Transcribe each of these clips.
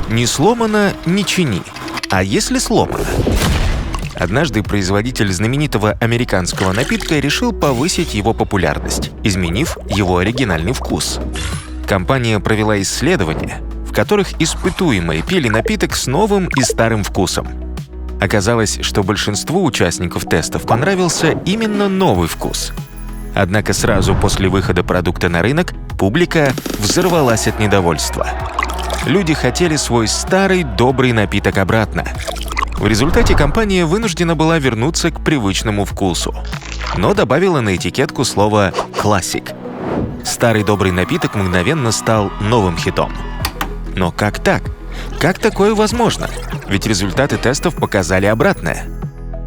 Не сломано – не чини. А если сломано? Однажды производитель знаменитого американского напитка решил повысить его популярность, изменив его оригинальный вкус. Компания провела исследования, в которых испытуемые пили напиток с новым и старым вкусом. Оказалось, что большинству участников тестов понравился именно новый вкус. Однако сразу после выхода продукта на рынок публика взорвалась от недовольства. Люди хотели свой старый добрый напиток обратно. В результате компания вынуждена была вернуться к привычному вкусу, но добавила на этикетку слово «классик». Старый добрый напиток мгновенно стал новым хитом. Но как так? Как такое возможно? Ведь результаты тестов показали обратное.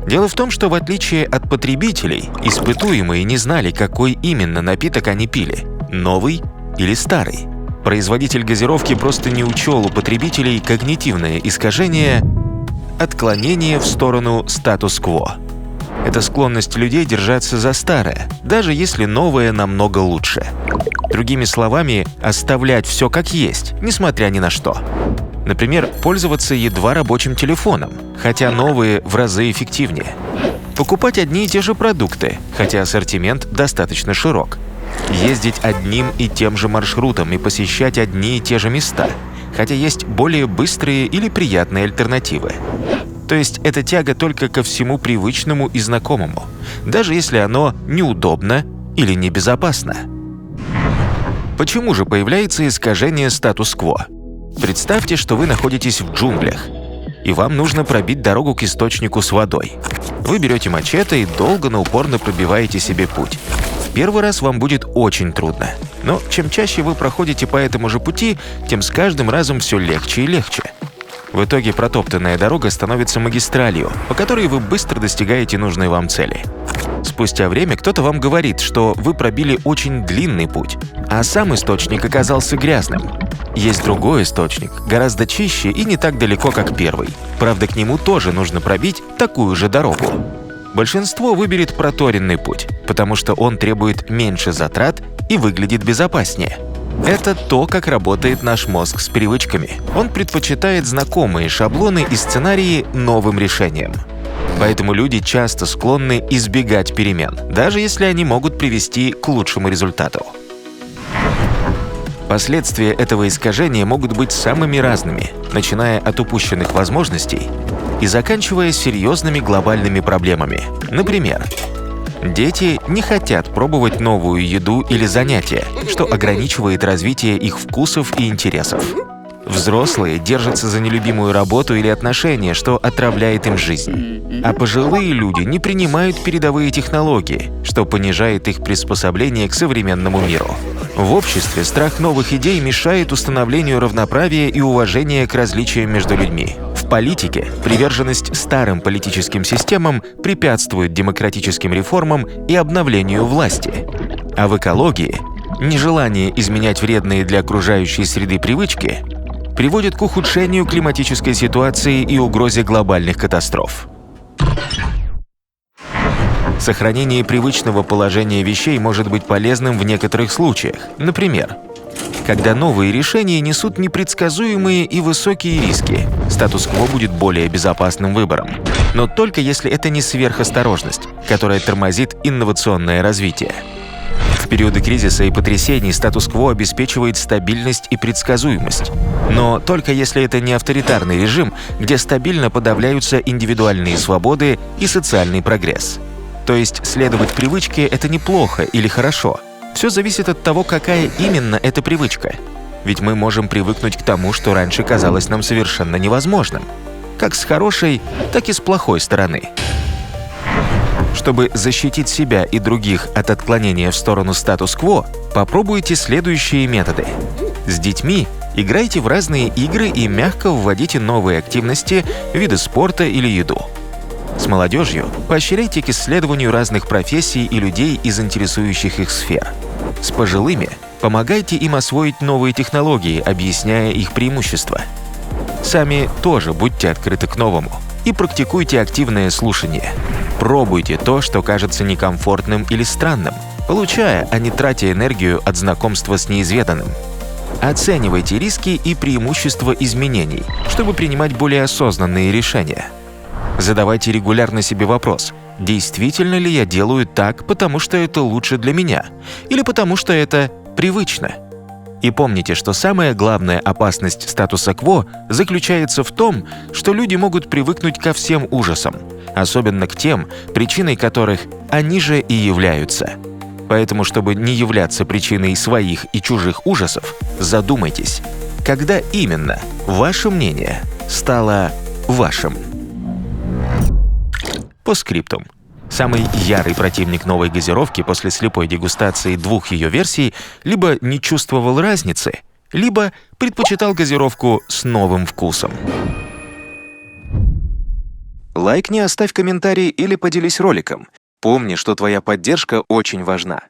Дело в том, что в отличие от потребителей, испытуемые не знали, какой именно напиток они пили – новый или старый. Производитель газировки просто не учел у потребителей когнитивное искажение – отклонение в сторону статус-кво. Это склонность людей держаться за старое, даже если новое намного лучше. Другими словами, оставлять все как есть, несмотря ни на что. Например, пользоваться едва рабочим телефоном, хотя новые в разы эффективнее. Покупать одни и те же продукты, хотя ассортимент достаточно широк. Ездить одним и тем же маршрутом и посещать одни и те же места, хотя есть более быстрые или приятные альтернативы. То есть это тяга только ко всему привычному и знакомому, даже если оно неудобно или небезопасно. Почему же появляется искажение статус-кво? Представьте, что вы находитесь в джунглях, и вам нужно пробить дорогу к источнику с водой. Вы берете мачете и долго, но упорно пробиваете себе путь. В первый раз вам будет очень трудно, но чем чаще вы проходите по этому же пути, тем с каждым разом все легче и легче. В итоге протоптанная дорога становится магистралью, по которой вы быстро достигаете нужной вам цели. Спустя время кто-то вам говорит, что вы пробили очень длинный путь, а сам источник оказался грязным. Есть другой источник, гораздо чище и не так далеко, как первый. Правда, к нему тоже нужно пробить такую же дорогу. Большинство выберет проторенный путь, потому что он требует меньше затрат и выглядит безопаснее. Это то, как работает наш мозг с привычками. Он предпочитает знакомые шаблоны и сценарии новым решениям. Поэтому люди часто склонны избегать перемен, даже если они могут привести к лучшему результату. Последствия этого искажения могут быть самыми разными, начиная от упущенных возможностей и заканчивая серьезными глобальными проблемами. Например, дети не хотят пробовать новую еду или занятия, что ограничивает развитие их вкусов и интересов. Взрослые держатся за нелюбимую работу или отношения, что отравляет им жизнь. А пожилые люди не принимают передовые технологии, что понижает их приспособление к современному миру. В обществе страх новых идей мешает установлению равноправия и уважения к различиям между людьми. В политике приверженность старым политическим системам препятствует демократическим реформам и обновлению власти. А в экологии нежелание изменять вредные для окружающей среды привычки приводит к ухудшению климатической ситуации и угрозе глобальных катастроф. Сохранение привычного положения вещей может быть полезным в некоторых случаях. Например, когда новые решения несут непредсказуемые и высокие риски, статус-кво будет более безопасным выбором. Но только если это не сверхосторожность, которая тормозит инновационное развитие. В периоды кризиса и потрясений статус-кво обеспечивает стабильность и предсказуемость. Но только если это не авторитарный режим, где стабильно подавляются индивидуальные свободы и социальный прогресс. То есть следовать привычке – это неплохо или хорошо. Все зависит от того, какая именно эта привычка. Ведь мы можем привыкнуть к тому, что раньше казалось нам совершенно невозможным. Как с хорошей, так и с плохой стороны. Чтобы защитить себя и других от отклонения в сторону статус-кво, попробуйте следующие методы. С детьми играйте в разные игры и мягко вводите новые активности, виды спорта или еду. С молодежью поощряйте к исследованию разных профессий и людей из интересующих их сфер. С пожилыми помогайте им освоить новые технологии, объясняя их преимущества. Сами тоже будьте открыты к новому и практикуйте активное слушание. Пробуйте то, что кажется некомфортным или странным, получая, а не тратя энергию от знакомства с неизведанным. Оценивайте риски и преимущества изменений, чтобы принимать более осознанные решения. Задавайте регулярно себе вопрос: действительно ли я делаю так, потому что это лучше для меня, или потому что это привычно? И помните, что самая главная опасность статуса-кво заключается в том, что люди могут привыкнуть ко всем ужасам, особенно к тем, причиной которых они же и являются. Поэтому, чтобы не являться причиной своих и чужих ужасов, задумайтесь, когда именно ваше мнение стало вашим. По скриптум. Самый ярый противник новой газировки после слепой дегустации двух ее версий либо не чувствовал разницы, либо предпочитал газировку с новым вкусом. Лайкни, оставь комментарий или поделись роликом. Помни, что твоя поддержка очень важна.